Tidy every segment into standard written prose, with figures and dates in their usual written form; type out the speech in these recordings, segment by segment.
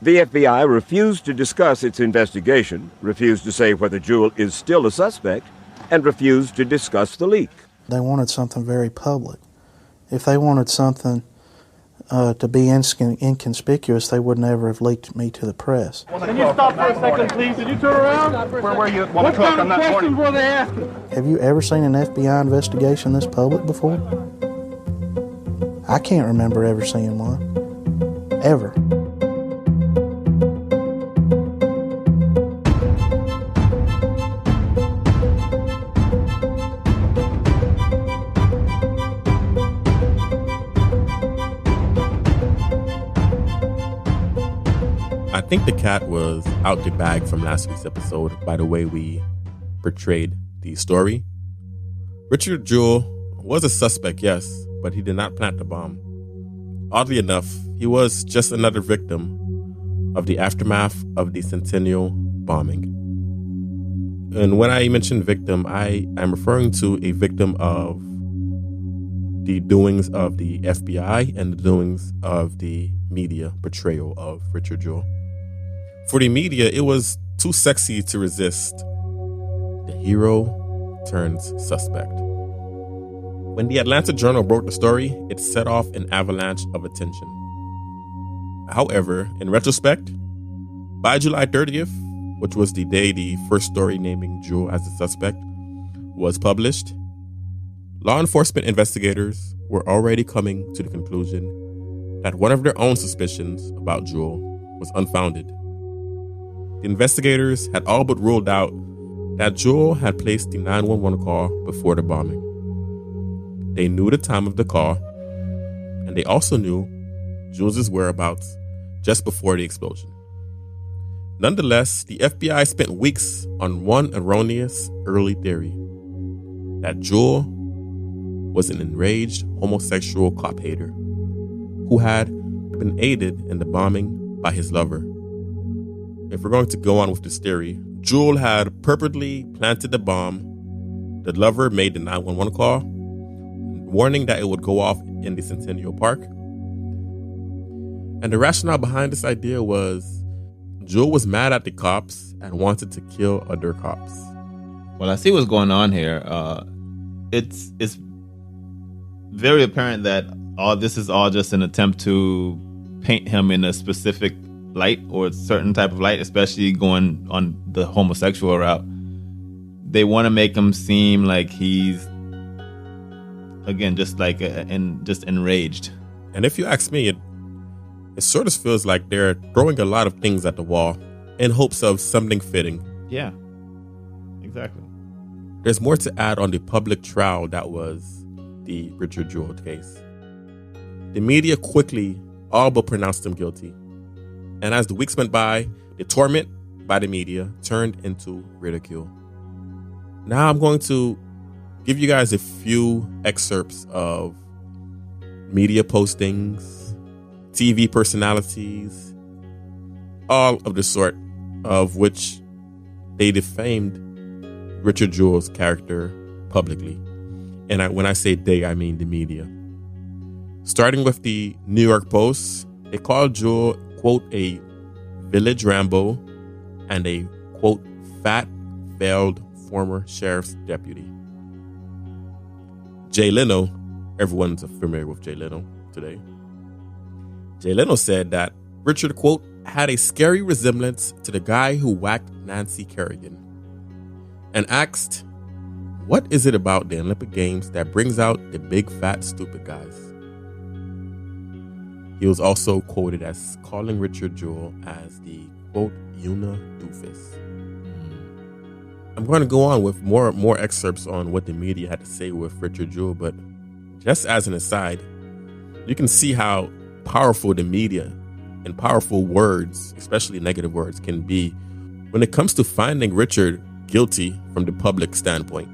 The FBI refused to discuss its investigation, refused to say whether Jewell is still a suspect, and refused to discuss the leak. They wanted something very public. If they wanted something to be inconspicuous, they would never have leaked me to the press. Can you stop for a second, please? Did you turn around? Where were you at 1 What o'clock kind on of that questions morning? were they asking? Have you ever seen an FBI investigation this public before? I can't remember ever seeing one. Ever. I think the cat was out the bag from last week's episode by the way we portrayed the story. Richard Jewell was a suspect, yes, but he did not plant the bomb. Oddly enough, he was just another victim of the aftermath of the Centennial bombing. And when I mention victim, I am referring to a victim of the doings of the FBI and the doings of the media portrayal of Richard Jewell. For the media, it was too sexy to resist. The hero turns suspect. When the Atlanta Journal broke the story, it set off an avalanche of attention. However, in retrospect, by July 30th, which was the day the first story naming Jewell as the suspect was published, law enforcement investigators were already coming to the conclusion that one of their own suspicions about Jewell was unfounded. The investigators had all but ruled out that Jewell had placed the 911 call before the bombing. They knew the time of the call, and they also knew Jewell's whereabouts just before the explosion. Nonetheless, the FBI spent weeks on one erroneous early theory, that Jewell was an enraged homosexual cop hater who had been aided in the bombing by his lover. If we're going to go on with this theory, Jewell had purposely planted the bomb. The lover made the 911 call, warning that it would go off in the Centennial Park. And the rationale behind this idea was Jewell was mad at the cops and wanted to kill other cops. Well, I see what's going on here. It's very apparent that all this is all just an attempt to paint him in a specific light or a certain type of light, especially going on the homosexual route. They want to make him seem like he's, again, just like just enraged. And if you ask me, it sort of feels like they're throwing a lot of things at the wall in hopes of something fitting. Yeah, exactly. There's more to add on the public trial that was the Richard Jewell case. The media quickly all but pronounced him guilty. And as the weeks went by, the torment by the media turned into ridicule. Now I'm going to give you guys a few excerpts of media postings, TV personalities, all of the sort of which they defamed Richard Jewell's character publicly. And when I say they, I mean the media. Starting with the New York Post, they called Jewell, quote, a village Rambo and a, quote, fat, failed former sheriff's deputy. Jay Leno, everyone's familiar with Jay Leno today. Jay Leno said that Richard, quote, had a scary resemblance to the guy who whacked Nancy Kerrigan, and asked, what is it about the Olympic Games that brings out the big, fat, stupid guys? He was also quoted as calling Richard Jewell as the, quote, Una doofus. I'm going to go on with more excerpts on what the media had to say with Richard Jewell, but just as an aside, you can see how powerful the media and powerful words, especially negative words, can be when it comes to finding Richard guilty from the public standpoint.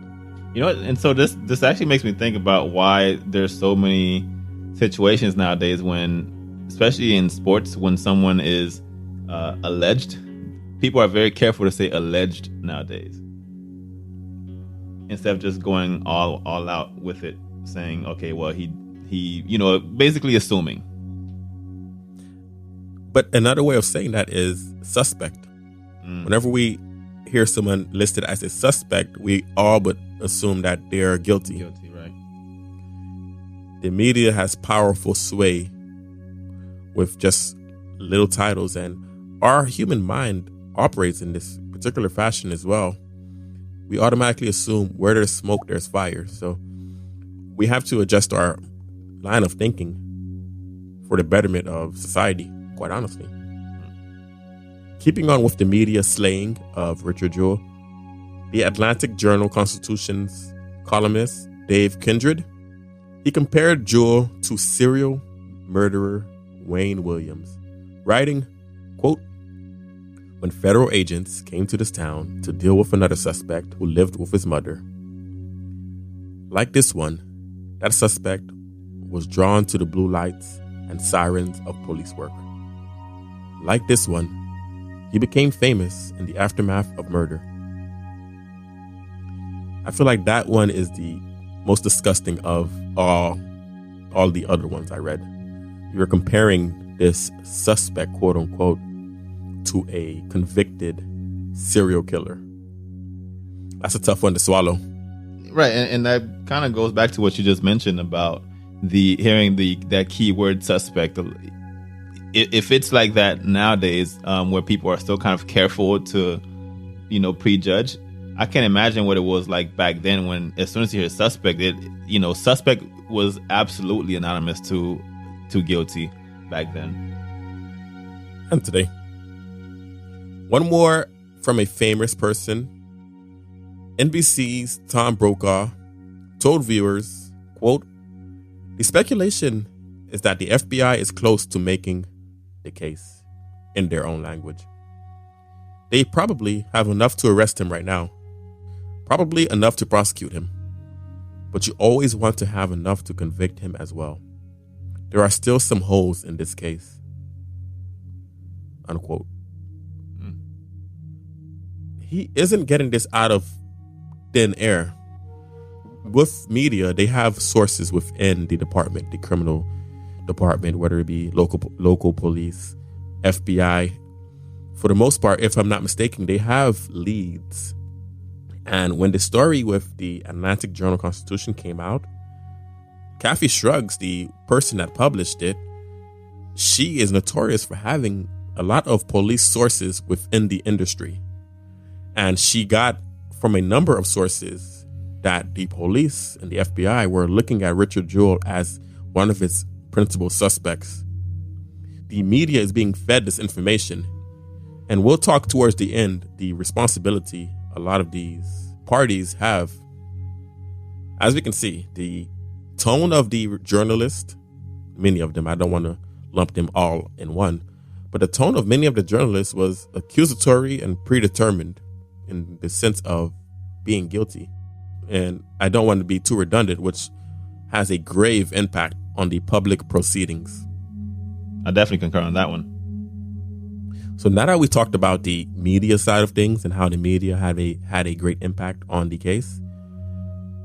You know, and so this actually makes me think about why there's so many situations nowadays when, especially in sports, when someone is alleged, people are very careful to say alleged nowadays, instead of just going all out with it, saying, okay, well, he, you know, basically assuming. But another way of saying that is suspect. Whenever we hear someone listed as a suspect, we all but assume that they're guilty. Guilty, right. The media has powerful sway with just little titles, and our human mind operates in this particular fashion as well. We automatically assume where there's smoke, there's fire. So we have to adjust our line of thinking for the betterment of society, quite honestly. Keeping on with the media slaying of Richard Jewell, the Atlantic Journal-Constitution's columnist Dave Kindred, he compared Jewell to serial murderer Wayne Williams, writing, quote, "When federal agents came to this town to deal with another suspect who lived with his mother, like this one, that suspect was drawn to the blue lights and sirens of police work. Like this one, he became famous in the aftermath of murder." I feel like that one is the most disgusting of all the other ones I read. You're comparing this suspect, quote unquote, to a convicted serial killer. That's a tough one to swallow. Right, and that kind of goes back to what you just mentioned about hearing that keyword suspect. If it's like that nowadays, where people are still kind of careful to, prejudge, I can't imagine what it was like back then when, as soon as you hear suspect, suspect was absolutely anonymous to guilty back then. And today. One more from a famous person. NBC's Tom Brokaw told viewers, quote, "The speculation is that the FBI is close to making the case in their own language. They probably have enough to arrest him right now. Probably enough to prosecute him. But you always want to have enough to convict him as well. There are still some holes in this case." Unquote. He isn't getting this out of thin air. With media, they have sources within the department, the criminal department, whether it be local police, FBI. For the most part, if I'm not mistaken, they have leads. And when the story with the Atlantic Journal-Constitution came out, Kathy Shrugs, the person that published it, she is notorious for having a lot of police sources within the industry. And she got from a number of sources that the police and the FBI were looking at Richard Jewell as one of its principal suspects. The media is being fed this information. And we'll talk towards the end, the responsibility a lot of these parties have. As we can see, the tone of the journalist, many of them, I don't want to lump them all in one, but the tone of many of the journalists was accusatory and predetermined in the sense of being guilty. And I don't want to be too redundant, which has a grave impact on the public proceedings. I definitely concur on that one. So now that we talked about the media side of things and how the media had a great impact on the case,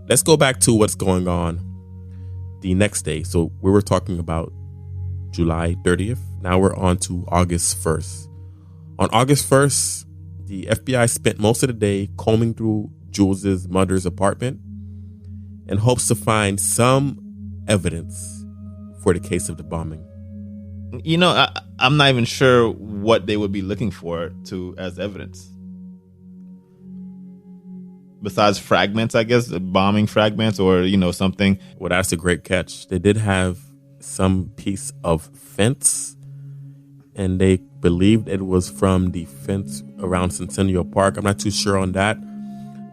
let's go back to what's going on the next day. So we were talking about July 30th. Now we're on to August 1st. On August 1st, the FBI spent most of the day combing through Jewell's mother's apartment in hopes to find some evidence for the case of the bombing. I'm not even sure what they would be looking for as evidence. Besides fragments, I guess, bombing fragments or, something. Well, that's a great catch. They did have some piece of fence, and they believed it was from the fence around Centennial Park. I'm not too sure on that.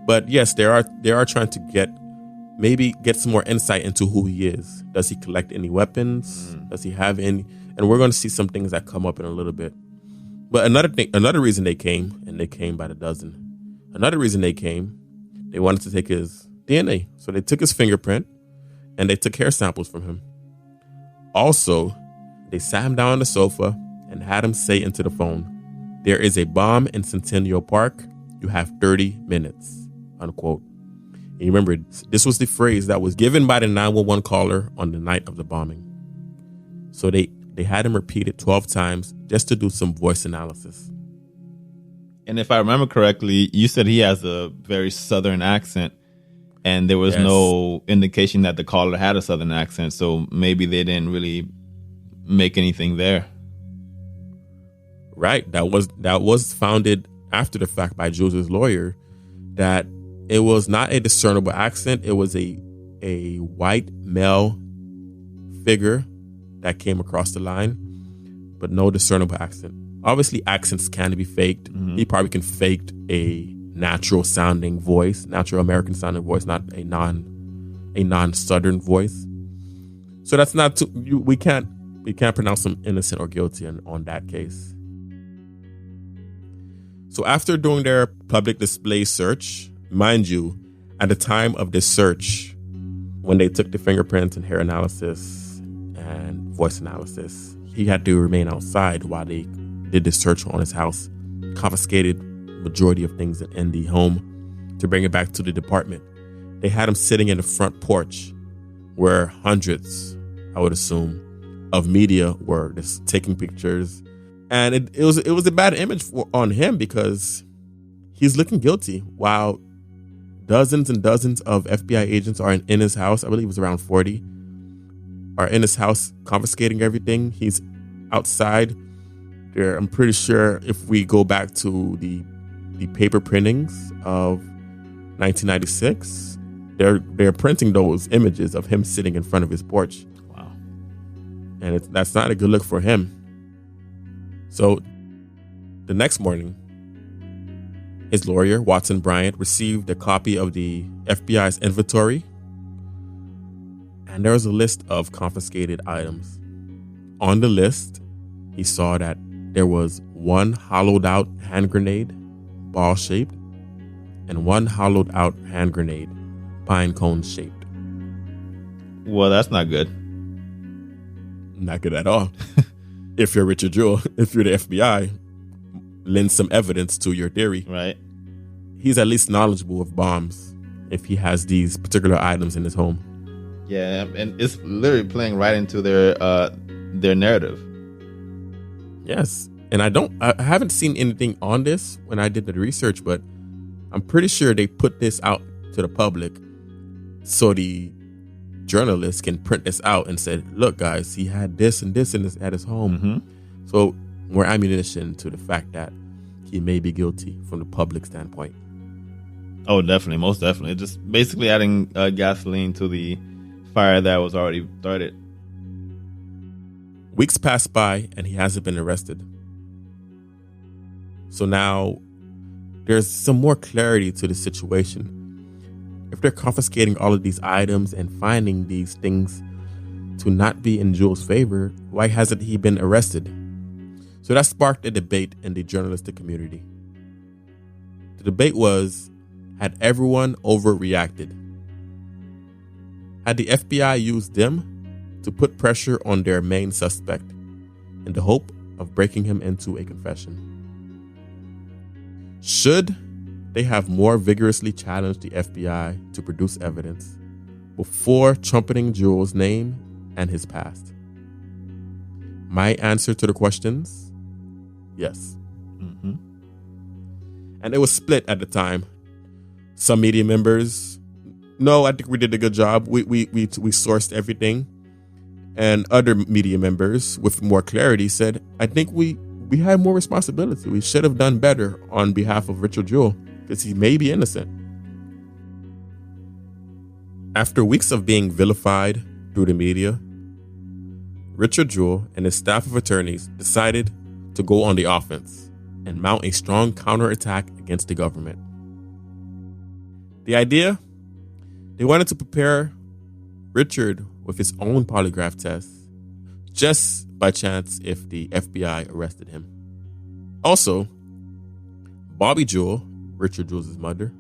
But yes, they are trying to get some more insight into who he is. Does he collect any weapons? Does he have any? And we're going to see some things that come up in a little bit. But another reason they came, and they came by the dozen. Another reason they came, they wanted to take his DNA. So they took his fingerprint and they took hair samples from him. Also, they sat him down on the sofa and had him say into the phone, "There is a bomb in Centennial Park. You have 30 minutes, unquote. And you remember, this was the phrase that was given by the 911 caller on the night of the bombing. So they they had him repeat it 12 times just to do some voice analysis. And if I remember correctly, you said he has a very Southern accent, and there was no indication that the caller had a Southern accent, so maybe they didn't really make anything there. Right. That was founded after the fact by Jewell's lawyer, that it was not a discernible accent. It was a white male figure that came across the line, but no discernible accent. Obviously, accents can be faked. He probably can fake a natural sounding voice, natural American sounding voice, not a non-Southern voice. So that's not we can't pronounce him innocent or guilty on that case. So after doing their public display search, mind you, at the time of this search, when they took the fingerprints and hair analysis and voice analysis, he had to remain outside while they did the search on his house, confiscated majority of things in the home to bring it back to the department. They had him sitting in the front porch where hundreds, I would assume, of media were just taking pictures. And it was a bad image on him because he's looking guilty while dozens and dozens of FBI agents are in his house. I believe it was around 40 are in his house confiscating everything. He's outside there. I'm pretty sure if we go back to the paper printings of 1996, they're printing those images of him sitting in front of his porch. Wow. And that's not a good look for him. So the next morning, his lawyer, Watson Bryant, received a copy of the FBI's inventory, and there was a list of confiscated items. On the list, he saw that there was one hollowed out hand grenade, ball shaped, and one hollowed out hand grenade, pine cone shaped. Well, that's not good. Not good at all. If you're Richard Jewell, if you're the FBI, lend some evidence to your theory. Right. He's at least knowledgeable of bombs if he has these particular items in his home. Yeah, and it's literally playing right into their narrative. Yes. And I haven't seen anything on this when I did the research, but I'm pretty sure they put this out to the public so the journalists can print this out and say, look, guys, he had this and this at his home. Mm-hmm. So more ammunition to the fact that he may be guilty from the public standpoint. Oh, definitely. Most definitely. Just basically adding gasoline to the fire that was already started. Weeks passed by and he hasn't been arrested. So now there's some more clarity to the situation. If they're confiscating all of these items and finding these things to not be in Jewell's favor, why hasn't he been arrested? So that sparked a debate in the journalistic community. The debate was, had everyone overreacted? Had the FBI used them to put pressure on their main suspect in the hope of breaking him into a confession? Should they have more vigorously challenged the FBI to produce evidence before trumpeting Jewell's name and his past? My answer to the questions, yes. Mm-hmm. And it was split at the time. Some media members, no, I think we did a good job. We sourced everything. And other media members with more clarity said, I think we had more responsibility. We should have done better on behalf of Richard Jewell because he may be innocent. After weeks of being vilified through the media, Richard Jewell and his staff of attorneys decided to go on the offense and mount a strong counterattack against the government. The idea? They wanted to prepare Richard with his own polygraph test, just by chance if the FBI arrested him. Also, Bobby Jewell, Richard Jewell's mother,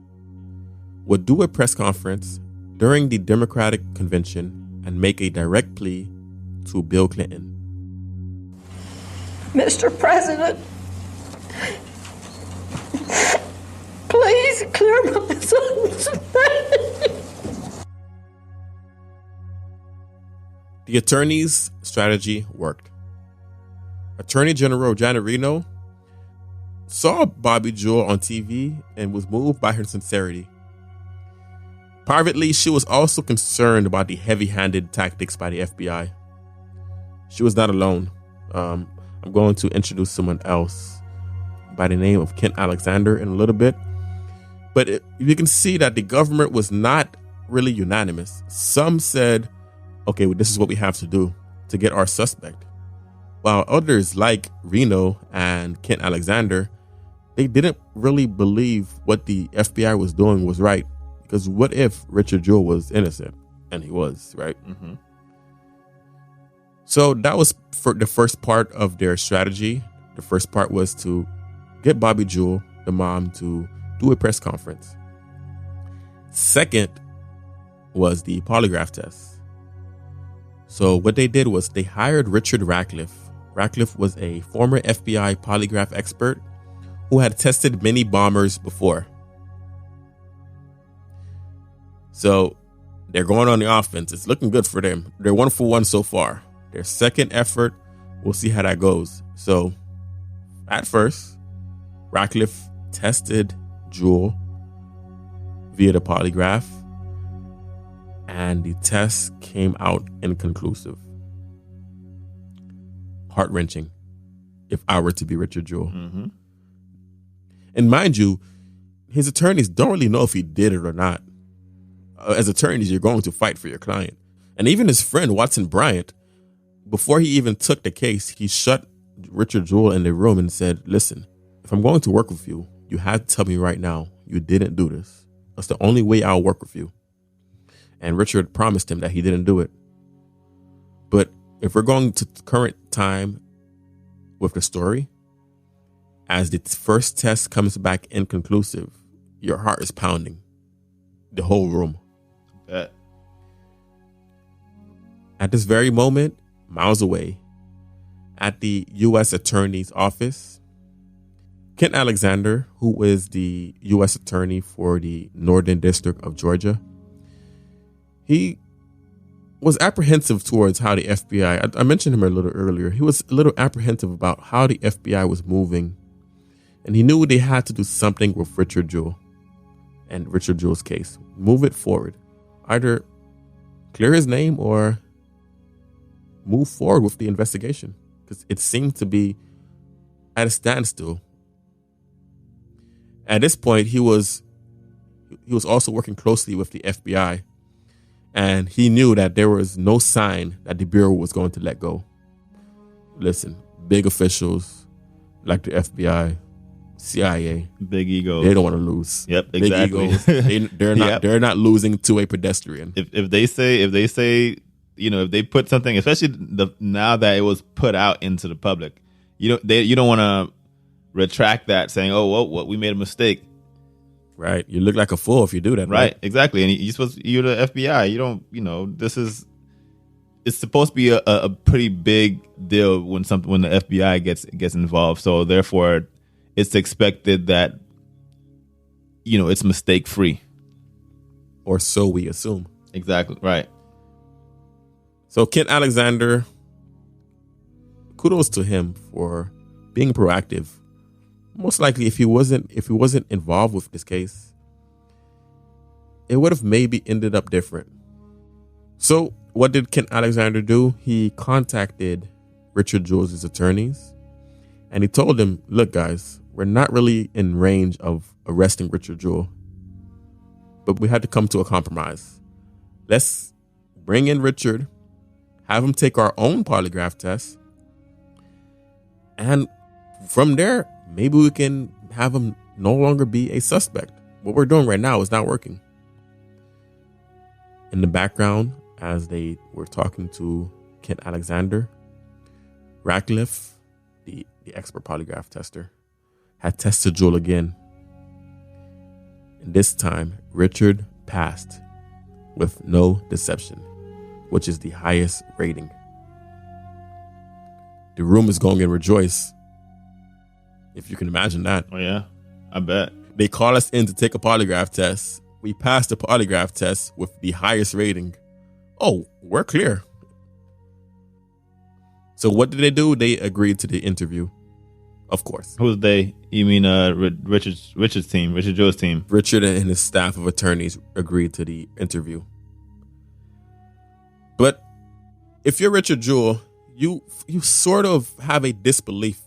would do a press conference during the Democratic convention and make a direct plea to Bill Clinton. Mr. President, please clear my son's name. The attorney's strategy worked. Attorney General Janet Reno saw Bobby Jewell on TV and was moved by her sincerity. Privately, she was also concerned about the heavy-handed tactics by the FBI. She was not alone. I'm going to introduce someone else by the name of Kent Alexander in a little bit. But you can see that the government was not really unanimous. Some said, okay, well, this is what we have to do to get our suspect. While others like Reno and Kent Alexander, they didn't really believe what the FBI was doing was right. Because what if Richard Jewell was innocent? And he was, right? Mm-hmm. So that was for the first part of their strategy. The first part was to get Bobby Jewell, the mom, to do a press conference. Second was the polygraph test. So what they did was they hired Richard Ratcliffe. Ratcliffe was a former FBI polygraph expert who had tested many bombers before. So they're going on the offense. It's looking good for them. They're 1 for 1 so far. Their second effort, we'll see how that goes. So at first, Ratcliffe tested Jewell via the polygraph, and the test came out inconclusive. Heart-wrenching, if I were to be Richard Jewell. Mm-hmm. And mind you, his attorneys don't really know if he did it or not. As attorneys, you're going to fight for your client. And even his friend, Watson Bryant, before he even took the case, he shut Richard Jewell in the room and said, listen, if I'm going to work with you, you have to tell me right now you didn't do this. That's the only way I'll work with you. And Richard promised him that he didn't do it. But if we're going to current time with the story, as the first test comes back inconclusive, your heart is pounding. The whole room. At this very moment, miles away, at the U.S. Attorney's office, Kent Alexander, who is the U.S. Attorney for the Northern District of Georgia, he was apprehensive towards how the FBI, I mentioned him a little earlier, he was a little apprehensive about how the FBI was moving, and he knew they had to do something with Richard Jewell and Richard Jewell's case. Move it forward. Either clear his name or move forward with the investigation, because it seemed to be at a standstill. At this point, he was also working closely with the FBI, and he knew that there was no sign that the Bureau was going to let go. Listen, big officials like the FBI, CIA, big egos. They don't want to lose. Yep, exactly. Big egos. They're not losing to a pedestrian. If they say, you know, if they put something, especially now that it was put out into the public, you don't want to retract that, saying, "Oh, well, we made a mistake." Right. You look like a fool if you do that. Right. Exactly. And you're the FBI. You don't. It's supposed to be a pretty big deal when the FBI gets involved. So therefore, it's expected that, it's mistake free. Or so we assume. Exactly. Right. So Kent Alexander, kudos to him for being proactive. Most likely, if he wasn't involved with this case, it would have maybe ended up different. So what did Kent Alexander do? He contacted Richard Jewell's attorneys, and he told them, look, guys, we're not really in range of arresting Richard Jewell, but we had to come to a compromise. Let's bring in Richard, have him take our own polygraph test, and from there, maybe we can have him no longer be a suspect. What we're doing right now is not working. In the background, as they were talking to Kent Alexander, Ratcliffe, the expert polygraph tester, had tested Jewell again. And this time, Richard passed with no deception, which is the highest rating. The room is going to rejoice, if you can imagine that. Oh, yeah, I bet. They call us in to take a polygraph test. We passed the polygraph test with the highest rating. Oh, we're clear. So what did they do? They agreed to the interview, of course. Who's they? You mean Richard's team, Richard Jewell's team? Richard and his staff of attorneys agreed to the interview. But if you're Richard Jewell, you sort of have a disbelief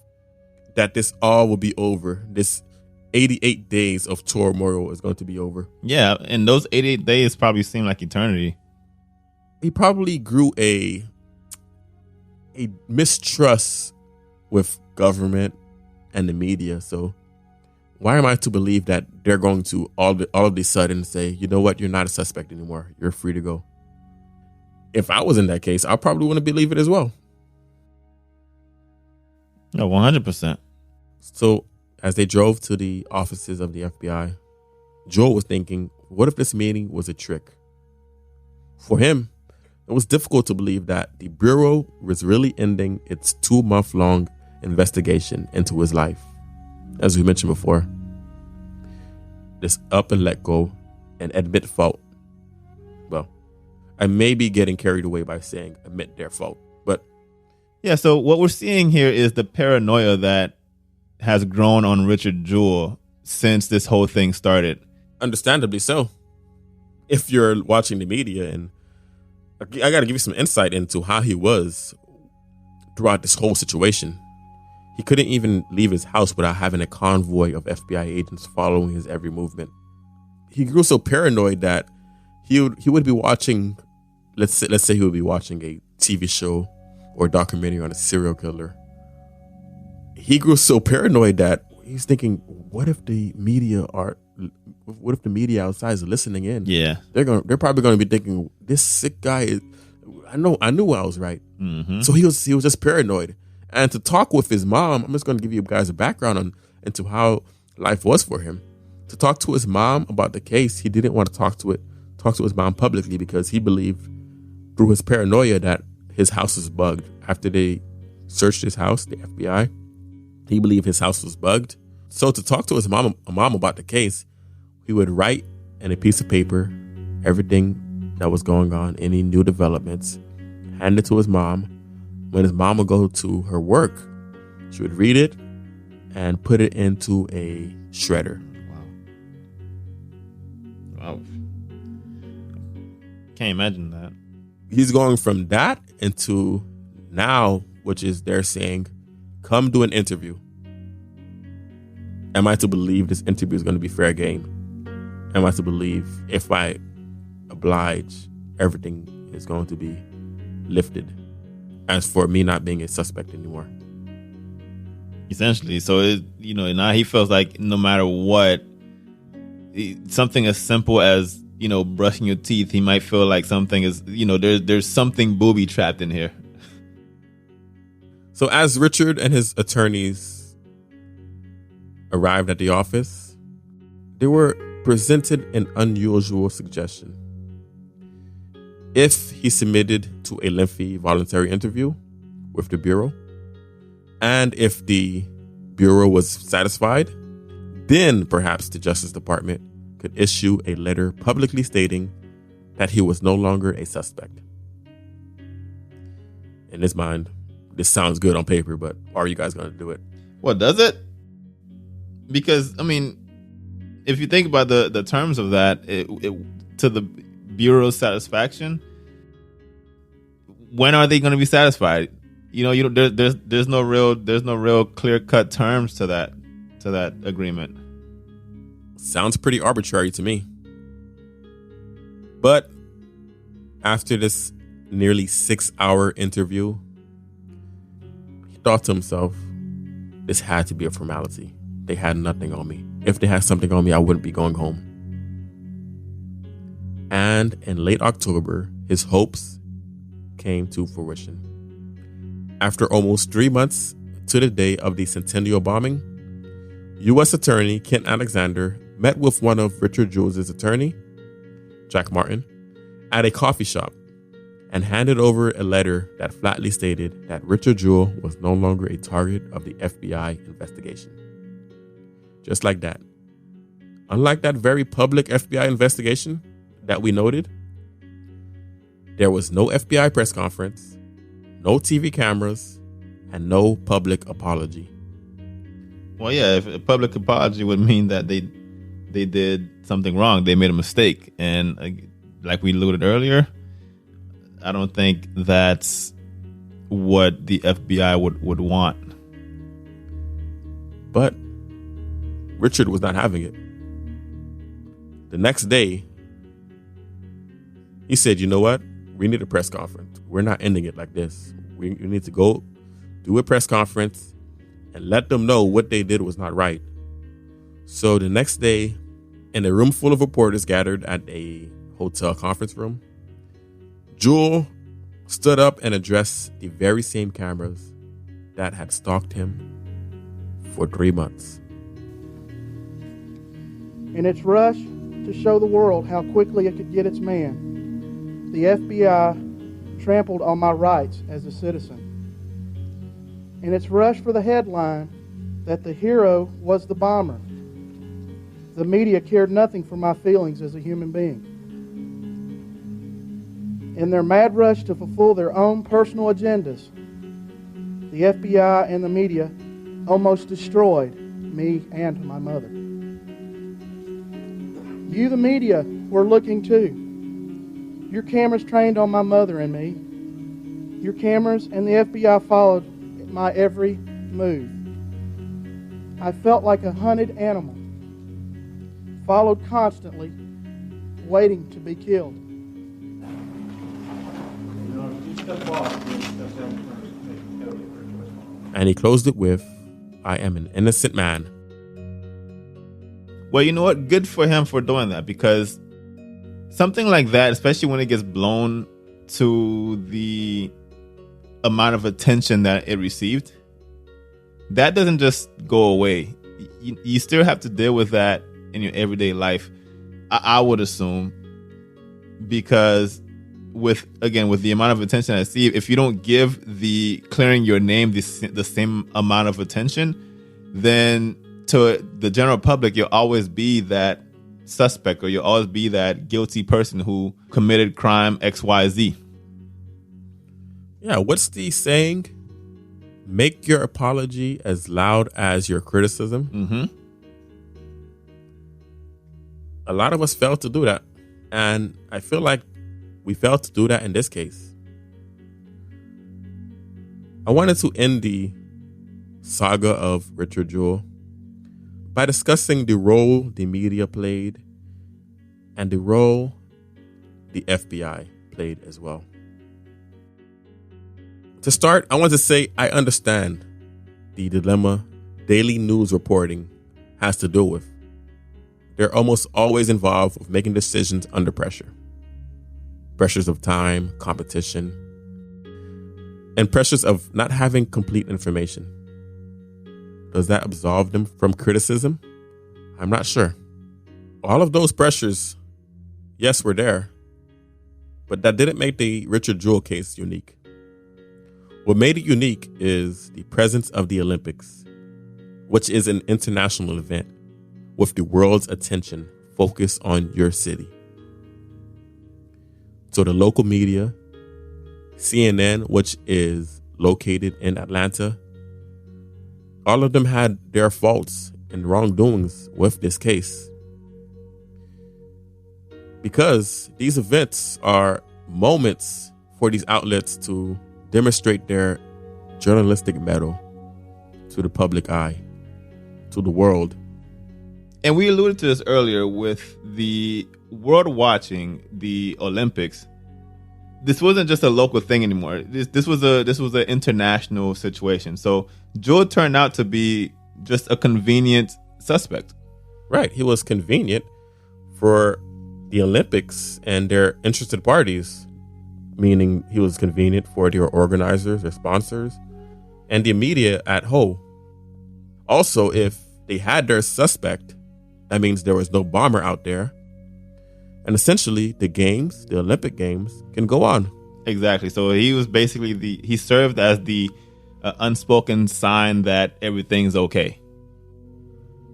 that this all will be over. This 88 days of turmoil is going to be over. Yeah, and those 88 days probably seem like eternity. He probably grew a mistrust with government and the media. So why am I to believe that they're going to all of a sudden say, you know what, you're not a suspect anymore. You're free to go. If I was in that case, I probably wouldn't believe it as well. No, 100%. So as they drove to the offices of the FBI, Jewell was thinking, what if this meeting was a trick? For him, it was difficult to believe that the Bureau was really ending its 2-month-long investigation into his life. As we mentioned before, this up and let go and admit fault. Well, I may be getting carried away by saying admit their fault, but yeah, so what we're seeing here is the paranoia that has grown on Richard Jewell since this whole thing started. Understandably so. If you're watching the media, and I got to give you some insight into how he was throughout this whole situation. He couldn't even leave his house without having a convoy of FBI agents following his every movement. He grew so paranoid that he would be watching, let's say he would be watching a TV show or a documentary on a serial killer. He grew so paranoid that he's thinking, what if the media outside is listening in? Yeah, they're probably going to be thinking, this sick guy is. I knew I was right. Mm-hmm. So he was just paranoid. And to talk with his mom, I'm just going to give you guys a background into how life was for him. To talk to his mom about the case, he didn't want to talk to his mom publicly because he believed through his paranoia that his house was bugged. After they searched his house, the FBI, he believed his house was bugged. So to talk to his mom about the case, he would write in a piece of paper everything that was going on, any new developments, hand it to his mom. When his mom would go to her work, she would read it and put it into a shredder. Wow. Can't imagine that. He's going from that into now, which is they're saying, come do an interview. Am I to believe this interview is going to be fair game? Am I to believe if I oblige, everything is going to be lifted? As for me not being a suspect anymore. Essentially. So, now he feels like no matter what, something as simple as, brushing your teeth, he might feel like something is, there's something booby trapped in here. So as Richard and his attorneys arrived at the office, they were presented an unusual suggestion. If he submitted to a lengthy voluntary interview with the Bureau, and if the Bureau was satisfied, then perhaps the Justice Department could issue a letter publicly stating that he was no longer a suspect. In his mind, this sounds good on paper, but are you guys going to do it? What, does it? Because, if you think about the terms of that, it to the Bureau's satisfaction, when are they going to be satisfied? There's no real clear cut terms to that agreement. Sounds pretty arbitrary to me. But after this nearly 6-hour interview, he thought to himself, this had to be a formality. They had nothing on me. If they had something on me, I wouldn't be going home. And in late October, his hopes came to fruition. After almost 3 months to the day of the Centennial bombing, U.S. Attorney Kent Alexander met with one of Richard Jewell's attorney, Jack Martin, at a coffee shop and handed over a letter that flatly stated that Richard Jewell was no longer a target of the FBI investigation. Just like that. Unlike that very public FBI investigation that we noted, there was no FBI press conference, no TV cameras, and no public apology. Well, yeah, if a public apology would mean that they did something wrong, they made a mistake. And like we alluded earlier, I don't think that's what the FBI would want. But Richard was not having it. The next day, he said, you know what? We need a press conference. We're not ending it like this. We need to go do a press conference and let them know what they did was not right. So the next day, in a room full of reporters gathered at a hotel conference room, Jewell stood up and addressed the very same cameras that had stalked him for 3 months. In its rush to show the world how quickly it could get its man, the FBI trampled on my rights as a citizen. In its rush for the headline that the hero was the bomber, the media cared nothing for my feelings as a human being. In their mad rush to fulfill their own personal agendas, the FBI and the media almost destroyed me and my mother. You, the media, were looking too. Your cameras trained on my mother and me. Your cameras and the FBI followed my every move. I felt like a hunted animal, followed constantly, waiting to be killed. And he closed it with, I am an innocent man. Well, you know what? Good for him for doing that, because something like that, especially when it gets blown to the amount of attention that it received, that doesn't just go away. You still have to deal with that in your everyday life, I would assume, because with the amount of attention I see, if you don't give the clearing your name the same amount of attention, then to the general public, you'll always be that suspect, or you'll always be that guilty person who committed crime XYZ. Yeah, what's the saying? Make your apology as loud as your criticism. Mm-hmm. A lot of us failed to do that. And I feel like we failed to do that in this case. I wanted to end the saga of Richard Jewell by discussing the role the media played and the role the FBI played as well. To start, I want to say I understand the dilemma daily news reporting has to deal with. They're almost always involved with making decisions under pressure. Pressures of time, competition, and pressures of not having complete information. Does that absolve them from criticism? I'm not sure. All of those pressures, yes, were there, but that didn't make the Richard Jewell case unique. What made it unique is the presence of the Olympics, which is an international event with the world's attention focused on your city. So the local media, CNN, which is located in Atlanta, all of them had their faults and wrongdoings with this case. Because these events are moments for these outlets to demonstrate their journalistic mettle to the public eye, to the world. And we alluded to this earlier with the world watching the Olympics. This wasn't just a local thing anymore. This was an international situation. So Jewell turned out to be just a convenient suspect. Right. He was convenient for the Olympics and their interested parties, meaning he was convenient for their organizers, their sponsors, and the media at whole. Also, if they had their suspect, that means there was no bomber out there. And essentially, the games, the Olympic Games, can go on. Exactly. So he was basically he served as the unspoken sign that everything's okay.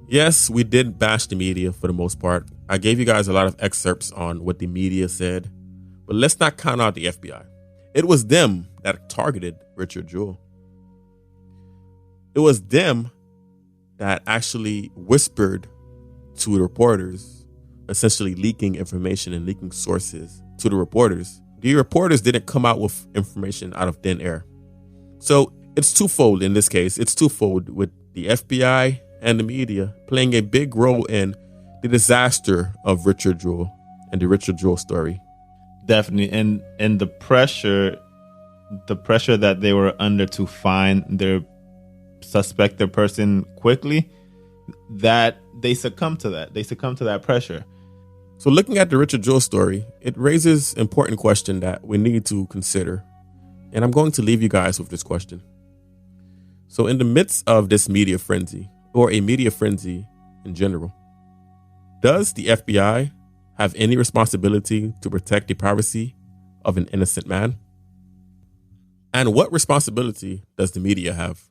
Yes, we did bash the media for the most part. I gave you guys a lot of excerpts on what the media said. But let's not count out the FBI. It was them that targeted Richard Jewell. it was them that actually whispered to the reporters, essentially leaking information and leaking sources to the reporters. The reporters didn't come out with information out of thin air. So it's twofold in this case. It's twofold, with the FBI and the media playing a big role in the disaster of Richard Jewell and the Richard Jewell story. Definitely. And the pressure that they were under to find their suspected person quickly, that they succumbed to that. They succumbed to that pressure. So looking at the Richard Jewell story, it raises an important question that we need to consider. And I'm going to leave you guys with this question. So in the midst of this media frenzy, or a media frenzy in general, does the FBI have any responsibility to protect the privacy of an innocent man? And what responsibility does the media have?